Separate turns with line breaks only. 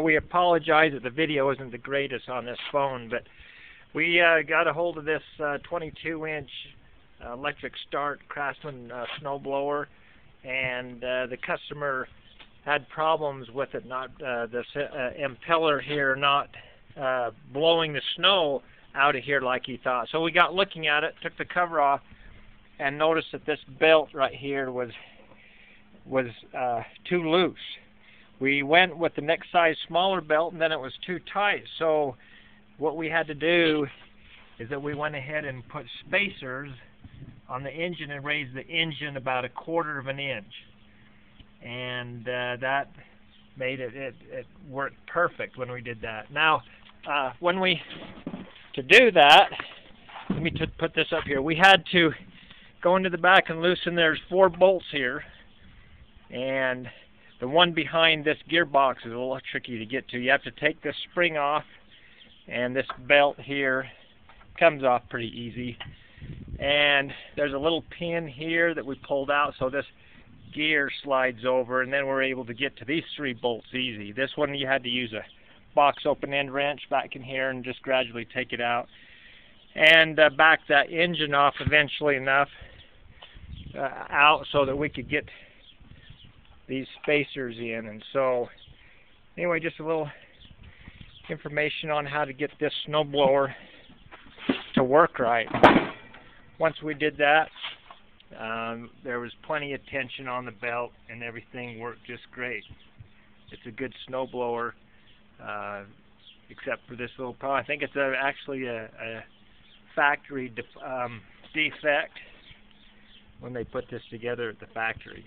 We apologize that the video isn't the greatest on this phone, but we got a hold of this 22-inch electric start Craftsman snowblower, and the customer had problems with it, not this impeller here not blowing the snow out of here like he thought. So we got looking at it, took the cover off, and noticed that this belt right here was too loose. We went with the next size smaller belt, and then it was too tight. So what we had to do is that we went ahead and put spacers on the engine and raised the engine about 1/4 of an inch, and that made it worked perfect when we did that. Now to do that, let me put this up here. We had to go into the back and loosen. There's 4 bolts here, and the one behind this gearbox is a little tricky to get to. You have to take this spring off, and this belt here comes off pretty easy. And there's a little pin here that we pulled out, so this gear slides over, and then we're able to get to these 3 bolts easy. This one you had to use a box open end wrench back in here and just gradually take it out, and back that engine off eventually enough out so that we could get these spacers in. And so anyway, just a little information on how to get this snowblower to work right. Once we did that, there was plenty of tension on the belt, and everything worked just great. It's a good snowblower, except for this little problem. I think it's actually a factory defect when they put this together at the factory.